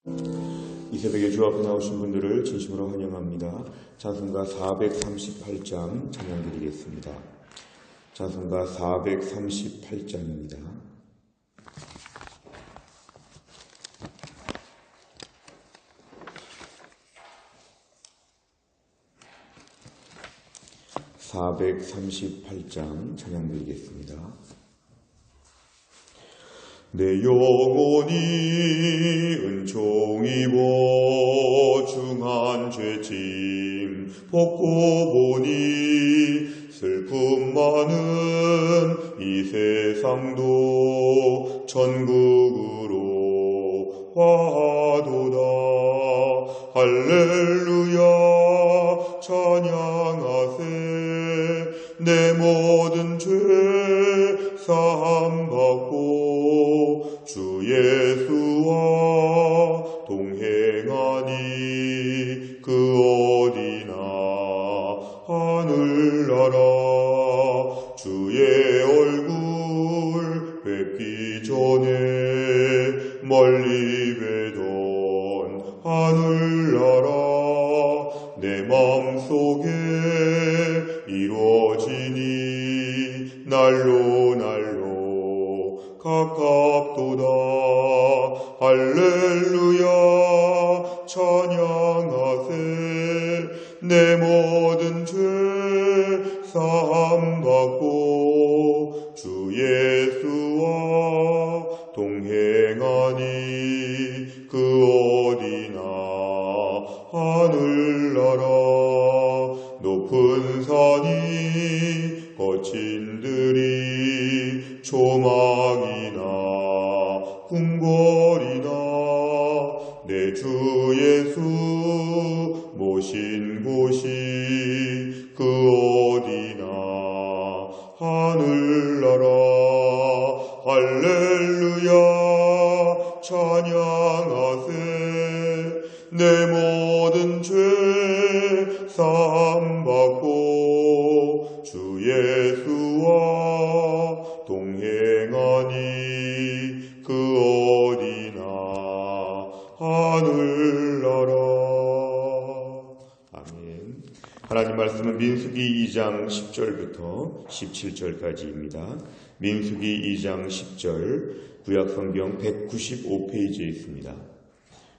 이 새벽에 주 앞에 나오신 분들을 진심으로 환영합니다. 찬송가 438장 찬양 드리겠습니다. 찬송가 438장입니다. (438장) 찬양 드리겠습니다. 내 영혼이 은총 입어 중한 죄짐 벗고 보니 슬픔 많은 이 세상도 천국으로 화도다. 할렐루야 찬양하세. 내 모든 죄 사함 받고 주 예수와 동행하니 그 어디나 하늘나라. 주의 얼굴 뵙기 전에 멀리 뵈던 하늘나라. 내 맘속에 이루어지니 날로 가깝도다. 할렐루야 찬양하세. 내 모든 죄 사함 받고 주 예수와 동행하니 그 어디나 하늘나라. 높은 산이 거친 들이 조망이나 궁궐이나 내 주 예수 모신 곳이 그 어디나 하늘나라. 할렐루야 찬양하세. 내 모든 죄 사함 받고 주 예수와 동행하니 그 어디나 하늘나라. 아멘. 하나님 말씀은 민수기 2장 10절부터 17절까지입니다. 민수기 2장 10절 구약성경 195페이지에 있습니다.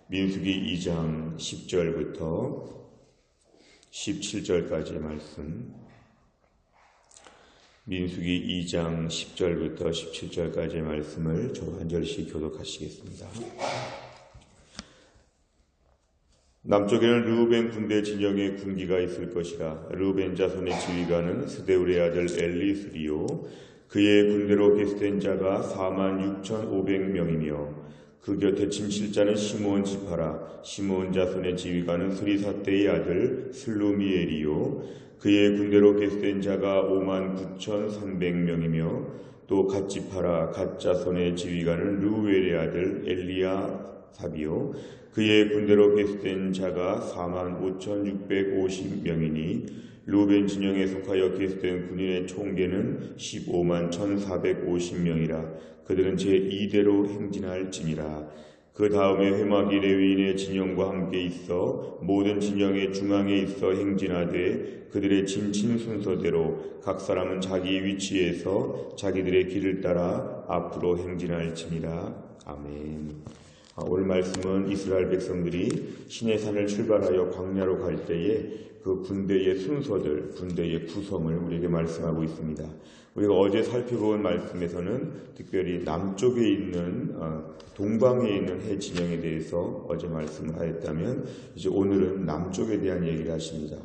민수기 2장 10절부터 17절까지의 말씀, 민수기 2장 10절부터 17절까지의 말씀을 저와 한 절씩 교독하시겠습니다. 남쪽에는 르우벤 군대 진영의 군기가 있을 것이라. 르우벤 자손의 지휘관은 스데울의 아들 엘리스리요. 그의 군대로 계수된 자가 46,500명이며 그 곁에 침실자는 시므온 지파라. 시므온 자손의 지휘관은 스리사떼의 아들 슬루미엘이요. 그의 군대로 계수된 자가 59,300명이며 또 갓지파라. 갓자손의 지휘관은 르우엘의 아들 엘리야삽이요. 그의 군대로 계수된 자가 45,650명이니 르우벤 진영에 속하여 계수된 군인의 총계는 151,450명이라. 그들은 제2대로 행진할지니라. 그 다음에 회막이 레위인의 진영과 함께 있어 모든 진영의 중앙에 있어 행진하되 그들의 진친 순서대로 각 사람은 자기 위치에서 자기들의 길을 따라 앞으로 행진할지니라. 아멘. 오늘 말씀은 이스라엘 백성들이 시내산을 출발하여 광야로 갈 때에 그 군대의 순서들, 군대의 구성을 우리에게 말씀하고 있습니다. 우리가 어제 살펴본 말씀에서는 특별히 남쪽에 있는 동방에 있는 해 진영에 대해서 어제 말씀을 하였다면 이제 오늘은 남쪽에 대한 얘기를 하십니다.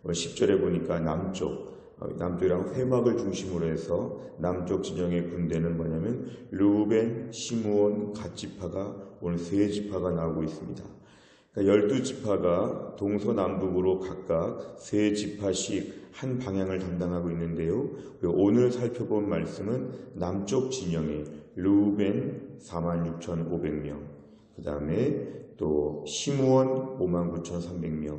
10절에 보니까 남쪽이랑 회막을 중심으로 해서 남쪽 진영의 군대는 뭐냐면 르우벤, 시므온, 갓지파가 오늘 세 지파가 나오고 있습니다. 그러니까 12지파가 동서남북으로 각각 세 지파씩 한 방향을 담당하고 있는데요. 오늘 살펴본 말씀은 남쪽 진영의 르우벤 46,500명, 그 다음에 또 시므온 59,300명,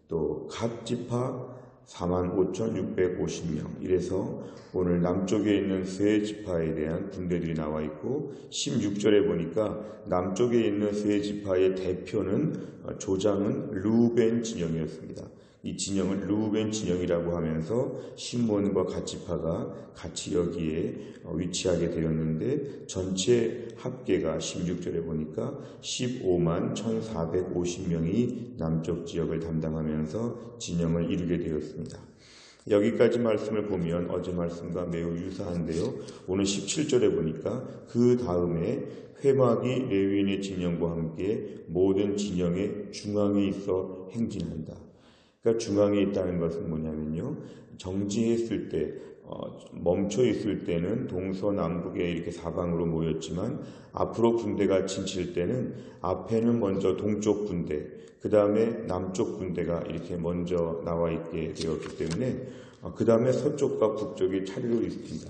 또 갓지파 45,650명. 이래서 오늘 남쪽에 있는 세 지파에 대한 군대들이 나와 있고 16절에 보니까 남쪽에 있는 세 지파의 대표는 조장은 르우벤 진영이었습니다. 이 진영을 르우벤 진영이라고 하면서 시므온과 갓 지파가 같이 여기에 위치하게 되었는데 전체 합계가 16절에 보니까 15만 1,450명이 남쪽 지역을 담당하면서 진영을 이루게 되었습니다. 여기까지 말씀을 보면 어제 말씀과 매우 유사한데요. 오늘 17절에 보니까 그 다음에 회막이 레위인의 진영과 함께 모든 진영의 중앙에 있어 행진한다. 그러니까 중앙에 있다는 것은 뭐냐면요. 정지했을 때, 멈춰 있을 때는 동서남북에 이렇게 사방으로 모였지만 앞으로 군대가 진칠 때는 앞에는 먼저 동쪽 군대, 그 다음에 남쪽 군대가 이렇게 먼저 나와 있게 되었기 때문에 그 다음에 서쪽과 북쪽이 차례로 있습니다.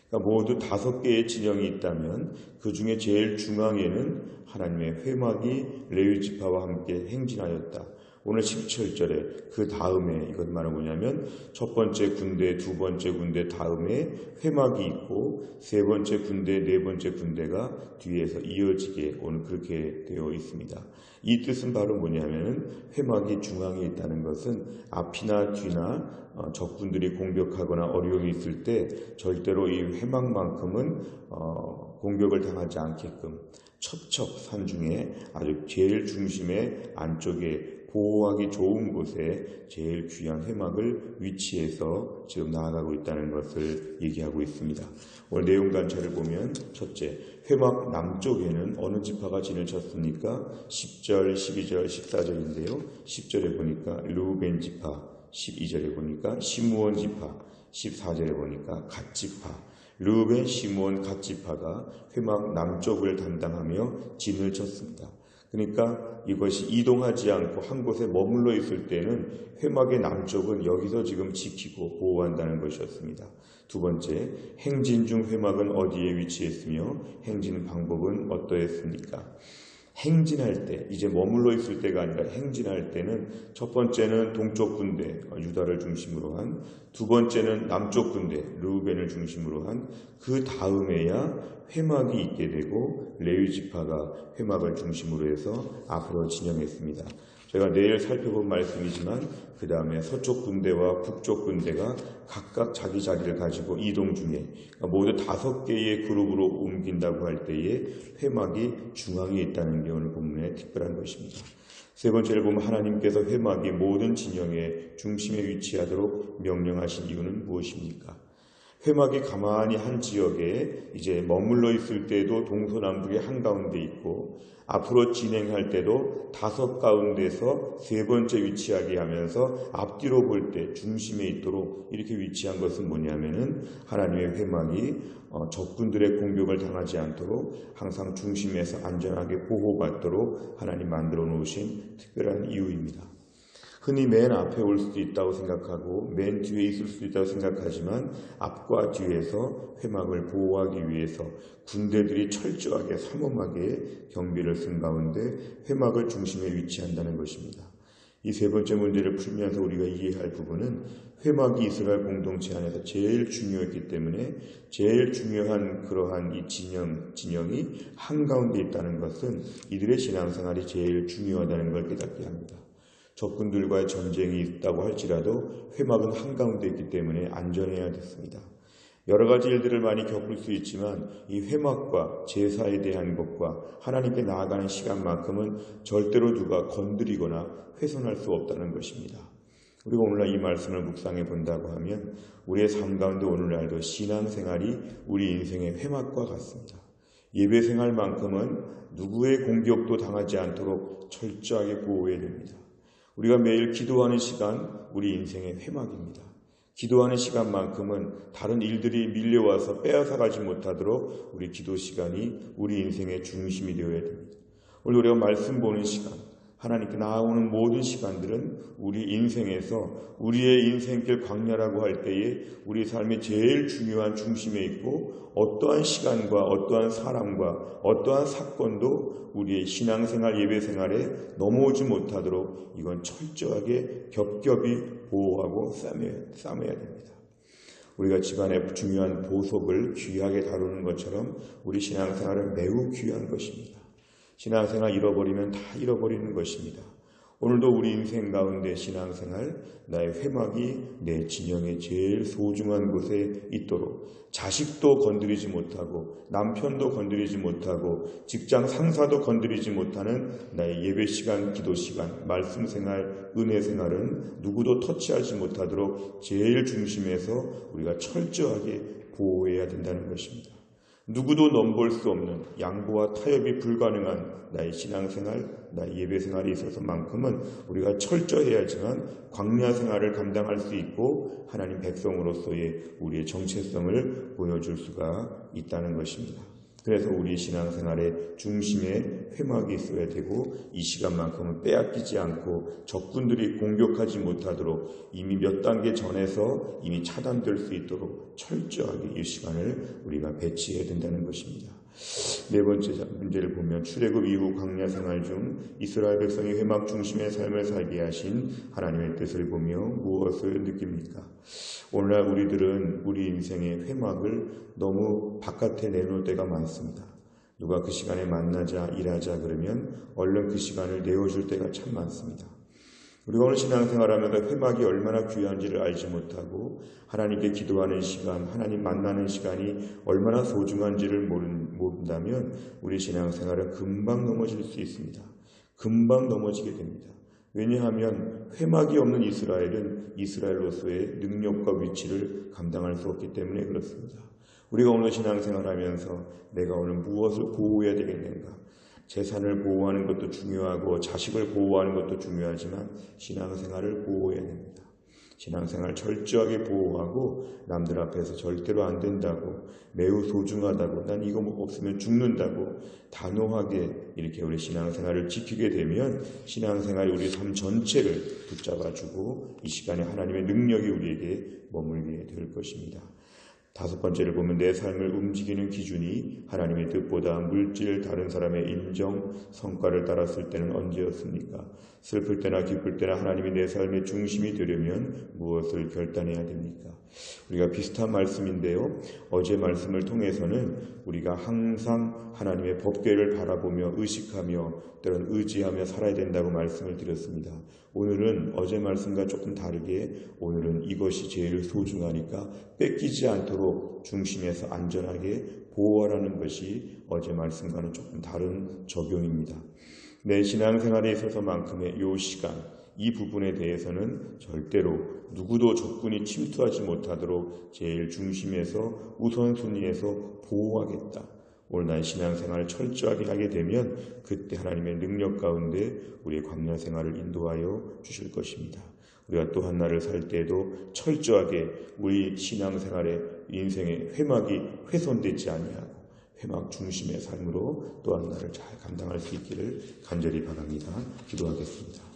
그러니까 모두 5개의 진영이 있다면 그 중에 제일 중앙에는 하나님의 회막이 레위 지파와 함께 행진하였다. 오늘 17절에 그 다음에 이것 말은 뭐냐면 첫 번째 군대, 두 번째 군대 다음에 회막이 있고 세 번째 군대, 네 번째 군대가 뒤에서 이어지게 오늘 그렇게 되어 있습니다. 이 뜻은 바로 뭐냐면 회막이 중앙에 있다는 것은 앞이나 뒤나 적군들이 공격하거나 어려움이 있을 때 절대로 이 회막만큼은 공격을 당하지 않게끔 첩첩산 중에 아주 제일 중심의 안쪽에 보호하기 좋은 곳에 제일 귀한 회막을 위치해서 지금 나아가고 있다는 것을 얘기하고 있습니다. 오늘 내용 관찰을 보면 첫째, 회막 남쪽에는 어느 지파가 진을 쳤습니까? 10절, 12절, 14절인데요. 10절에 보니까 르우벤 지파, 12절에 보니까 시므온 지파, 14절에 보니까 갓 지파. 르우벤, 시므온, 갓 지파가 회막 남쪽을 담당하며 진을 쳤습니다. 그러니까 이것이 이동하지 않고 한 곳에 머물러 있을 때는 회막의 남쪽은 여기서 지금 지키고 보호한다는 것이었습니다. 두 번째, 행진 중 회막은 어디에 위치했으며 행진 방법은 어떠했습니까? 행진할 때, 이제 머물러 있을 때가 아니라 행진할 때는 첫 번째는 동쪽 군대, 유다를 중심으로 한, 두 번째는 남쪽 군대, 르우벤을 중심으로 한, 그 다음에야 회막이 있게 되고 레위 지파가 회막을 중심으로 해서 앞으로 진영했습니다. 제가 내일 살펴본 말씀이지만 그 다음에 서쪽 군대와 북쪽 군대가 각각 자기 자리를 가지고 이동 중에 모두 5개의 그룹으로 옮긴다고 할 때에 회막이 중앙에 있다는 게 오늘 본문의 특별한 것입니다. 세 번째를 보면 하나님께서 회막이 모든 진영의 중심에 위치하도록 명령하신 이유는 무엇입니까? 회막이 가만히 한 지역에 이제 머물러 있을 때도 동서남북의 한가운데 있고 앞으로 진행할 때도 5 가운데서 세 번째 위치하게 하면서 앞뒤로 볼 때 중심에 있도록 이렇게 위치한 것은 뭐냐면은 하나님의 회막이 적군들의 공격을 당하지 않도록 항상 중심에서 안전하게 보호받도록 하나님 만들어 놓으신 특별한 이유입니다. 흔히 맨 앞에 올 수도 있다고 생각하고 맨 뒤에 있을 수도 있다고 생각하지만 앞과 뒤에서 회막을 보호하기 위해서 군대들이 철저하게 삼엄하게 경비를 쓴 가운데 회막을 중심에 위치한다는 것입니다. 이 세 번째 문제를 풀면서 우리가 이해할 부분은 회막이 이스라엘 공동체 안에서 제일 중요했기 때문에 제일 중요한 그러한 이 진영이 한가운데 있다는 것은 이들의 신앙생활이 제일 중요하다는 걸 깨닫게 합니다. 적군들과의 전쟁이 있다고 할지라도 회막은 한가운데 있기 때문에 안전해야 됐습니다. 여러 가지 일들을 많이 겪을 수 있지만 이 회막과 제사에 대한 것과 하나님께 나아가는 시간만큼은 절대로 누가 건드리거나 훼손할 수 없다는 것입니다. 우리가 오늘날 이 말씀을 묵상해 본다고 하면 우리의 삶 가운데 오늘날도 신앙생활이 우리 인생의 회막과 같습니다. 예배생활만큼은 누구의 공격도 당하지 않도록 철저하게 보호해야 됩니다. 우리가 매일 기도하는 시간, 우리 인생의 회막입니다. 기도하는 시간만큼은 다른 일들이 밀려와서 빼앗아가지 못하도록 우리 기도 시간이 우리 인생의 중심이 되어야 됩니다. 오늘 우리가 말씀 보는 시간, 하나님께 나아오는 모든 시간들은 우리 인생에서 우리의 인생길 광야라고 할 때에 우리 삶의 제일 중요한 중심에 있고 어떠한 시간과 어떠한 사람과 어떠한 사건도 우리의 신앙생활 예배생활에 넘어오지 못하도록 이건 철저하게 겹겹이 보호하고 싸매야 됩니다. 우리가 집안의 중요한 보석을 귀하게 다루는 것처럼 우리 신앙생활은 매우 귀한 것입니다. 신앙생활 잃어버리면 다 잃어버리는 것입니다. 오늘도 우리 인생 가운데 신앙생활, 나의 회막이 내 진영의 제일 소중한 곳에 있도록 자식도 건드리지 못하고 남편도 건드리지 못하고 직장 상사도 건드리지 못하는 나의 예배시간, 기도시간, 말씀생활, 은혜생활은 누구도 터치하지 못하도록 제일 중심에서 우리가 철저하게 보호해야 된다는 것입니다. 누구도 넘볼 수 없는 양보와 타협이 불가능한 나의 신앙생활, 나의 예배생활에 있어서만큼은 우리가 철저해야지만 광야생활을 감당할 수 있고 하나님 백성으로서의 우리의 정체성을 보여줄 수가 있다는 것입니다. 그래서 우리 신앙생활의 중심에 회막이 있어야 되고 이 시간만큼은 빼앗기지 않고 적군들이 공격하지 못하도록 이미 몇 단계 전에서 이미 차단될 수 있도록 철저하게 이 시간을 우리가 배치해야 된다는 것입니다. 네 번째 문제를 보면 출애굽 이후 광야 생활 중 이스라엘 백성이 회막 중심의 삶을 살게 하신 하나님의 뜻을 보며 무엇을 느낍니까? 오늘날 우리들은 우리 인생의 회막을 너무 바깥에 내놓을 때가 많습니다. 누가 그 시간에 만나자 일하자 그러면 얼른 그 시간을 내어줄 때가 참 많습니다. 우리가 오늘 신앙생활하면서 회막이 얼마나 귀한지를 알지 못하고 하나님께 기도하는 시간, 하나님 만나는 시간이 얼마나 소중한지를 모른다면 우리 신앙생활은 금방 넘어질 수 있습니다. 금방 넘어지게 됩니다. 왜냐하면 회막이 없는 이스라엘은 이스라엘로서의 능력과 위치를 감당할 수 없기 때문에 그렇습니다. 우리가 오늘 신앙생활하면서 내가 오늘 무엇을 보호해야 되겠는가? 재산을 보호하는 것도 중요하고 자식을 보호하는 것도 중요하지만 신앙생활을 보호해야 됩니다. 신앙생활 철저하게 보호하고 남들 앞에서 절대로 안 된다고 매우 소중하다고 난 이거 없으면 죽는다고 단호하게 이렇게 우리 신앙생활을 지키게 되면 신앙생활이 우리 삶 전체를 붙잡아주고 이 시간에 하나님의 능력이 우리에게 머물게 될 것입니다. 다섯 번째를 보면 내 삶을 움직이는 기준이 하나님의 뜻보다 물질, 다른 사람의 인정, 성과를 따랐을 때는 언제였습니까? 슬플 때나 기쁠 때나 하나님이 내 삶의 중심이 되려면 무엇을 결단해야 됩니까? 우리가 비슷한 말씀인데요. 어제 말씀을 통해서는 우리가 항상 하나님의 법궤를 바라보며 의식하며 때론 의지하며 살아야 된다고 말씀을 드렸습니다. 오늘은 어제 말씀과 조금 다르게 오늘은 이것이 제일 소중하니까 뺏기지 않도록 중심에서 안전하게 보호하라는 것이 어제 말씀과는 조금 다른 적용입니다. 내 신앙생활에 있어서만큼의 이 시간, 이 부분에 대해서는 절대로 누구도 적군이 침투하지 못하도록 제일 중심에서 우선순위에서 보호하겠다. 오늘 나의 신앙생활을 철저하게 하게 되면 그때 하나님의 능력 가운데 우리의 광야생활을 인도하여 주실 것입니다. 우리가 또 한날을 살 때에도 철저하게 우리 신앙생활의 인생의 회막이 훼손되지 아니하고 회막 중심의 삶으로 또 한날을 잘 감당할 수 있기를 간절히 바랍니다. 기도하겠습니다.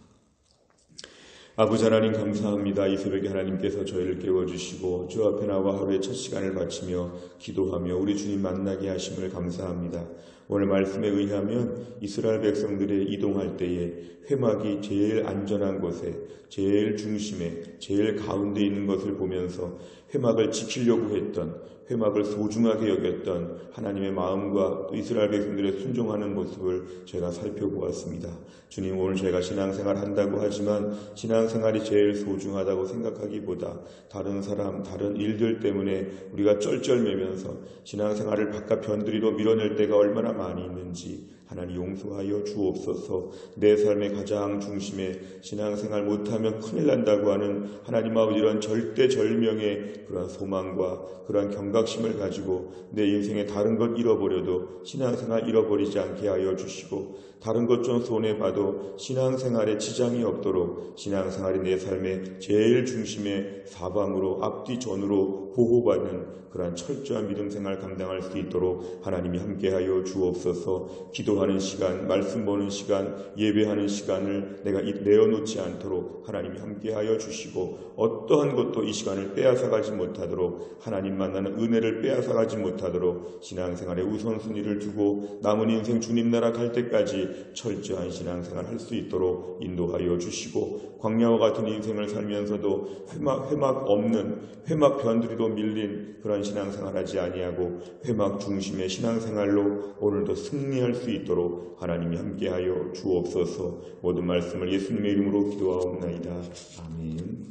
아버지 하나님 감사합니다. 이 새벽에 하나님께서 저희를 깨워주시고 주 앞에 나와 하루의 첫 시간을 바치며 기도하며 우리 주님 만나게 하심을 감사합니다. 오늘 말씀에 의하면 이스라엘 백성들이 이동할 때에 회막이 제일 안전한 곳에 제일 중심에 제일 가운데 있는 것을 보면서 회막을 지키려고 했던 회막을 소중하게 여겼던 하나님의 마음과 또 이스라엘 백성들의 순종하는 모습을 제가 살펴보았습니다. 주님, 오늘 제가 신앙생활 한다고 하지만 신앙생활이 제일 소중하다고 생각하기보다 다른 사람, 다른 일들 때문에 우리가 쩔쩔매면서 신앙생활을 바깥 변두리로 밀어낼 때가 얼마나 많이 있는지 하나님 용서하여 주옵소서. 내 삶의 가장 중심에 신앙생활 못하면 큰일 난다고 하는 하나님 아버지 이런 절대절명의 그러한 소망과 그러한 경각심을 가지고 내 인생의 다른 것 잃어버려도 신앙생활 잃어버리지 않게 하여 주시고 다른 것 좀 손해봐도 신앙생활에 지장이 없도록 신앙생활이 내 삶의 제일 중심의 사방으로 앞뒤전으로 보호받는 그러한 철저한 믿음생활 감당할 수 있도록 하나님이 함께하여 주옵소서. 기도 기도하는 시간, 말씀 보는 시간, 예배하는 시간을 내가 내어놓지 않도록 하나님이 함께하여 주시고 어떠한 것도 이 시간을 빼앗아가지 못하도록 하나님 만나는 은혜를 빼앗아가지 못하도록 신앙생활의 우선순위를 두고 남은 인생 주님 나라 갈 때까지 철저한 신앙생활 할 수 있도록 인도하여 주시고 광야와 같은 인생을 살면서도 회막 없는 회막 변두리도 밀린 그런 신앙생활 하지 아니하고 회막 중심의 신앙생활로 오늘도 승리할 수 있도록 하나님이 함께하여 주옵소서. 모든 말씀을 예수님의 이름으로 기도하옵나이다. 아멘.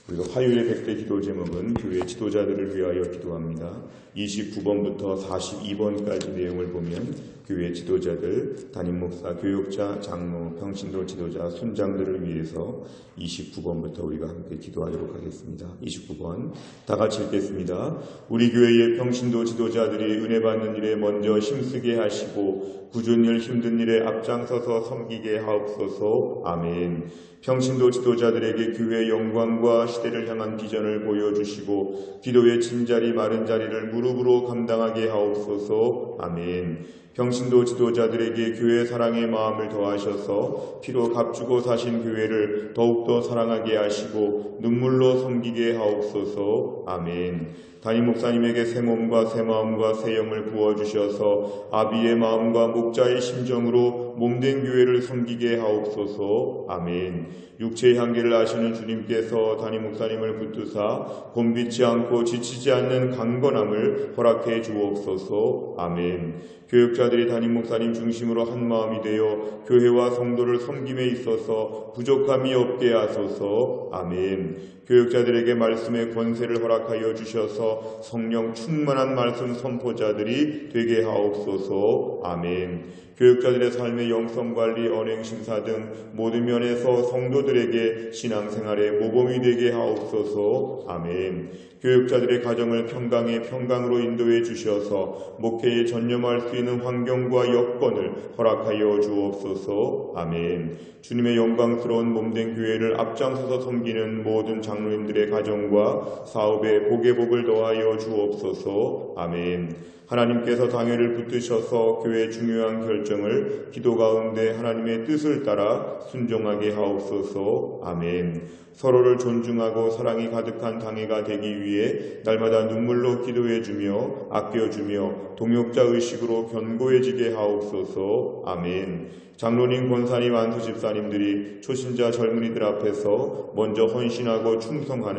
우리가 화요일의 100대 기도 제목은 교회 지도자들을 위하여 기도합니다. 29번부터 42번까지 내용을 보면 교회 지도자들, 담임 목사, 교육자, 장로, 평신도 지도자, 순장들을 위해서 29번부터 우리가 함께 기도하도록 하겠습니다. 29번 다 같이 읽겠습니다. 우리 교회의 평신도 지도자들이 은혜 받는 일에 먼저 힘쓰게 하시고 굳은 일 힘든 일에 앞장서서 섬기게 하옵소서. 아멘. 평신도 지도자들에게 교회의 영광과 시대를 향한 비전을 보여주시고 기도의 진자리 마른 자리를 무릎으로 감당하게 하옵소서. 아멘. 평신도 지도자들에게 교회 사랑의 마음을 더하셔서 피로 값주고 사신 교회를 더욱더 사랑하게 하시고 눈물로 섬기게 하옵소서. 아멘. 담임 목사님에게 새 몸과 새 마음과 새 영을 부어주셔서 아비의 마음과 목자의 심정으로 몸된 교회를 섬기게 하옵소서. 아멘. 육체의 한계를 아시는 주님께서 담임 목사님을 붙드사 곤비치 않고 지치지 않는 강건함을 허락해 주옵소서. 아멘. 교육자들이 담임 목사님 중심으로 한 마음이 되어 교회와 성도를 섬김에 있어서 부족함이 없게 하소서. 아멘. 교육자들에게 말씀의 권세를 허락하여 주셔서 성령 충만한 말씀 선포자들이 되게 하옵소서. 아멘. 교육자들의 삶의 영성관리, 언행심사 등 모든 면에서 성도들에게 신앙생활의 모범이 되게 하옵소서. 아멘. 교육자들의 가정을 평강의 평강으로 인도해 주셔서 목회에 전념할 수 있는 환경과 여건을 허락하여 주옵소서. 아멘. 주님의 영광스러운 몸된 교회를 앞장서서 섬기는 모든 장로님들의 가정과 사업에 복의 복을 더하여 주옵소서. 아멘. 하나님께서 당회를 붙드셔서 교회의 중요한 결정을 기도 가운데 하나님의 뜻을 따라 순종하게 하옵소서. 아멘. 서로를 존중하고 사랑이 가득한 당회가 되기 위해 날마다 눈물로 기도해주며 아껴주며 동역자 의식으로 견고해지게 하옵소서. 아멘. 장로님, 권사님, 안수 집사님들이 초신자 젊은이들 앞에서 먼저 헌신하고 충성하는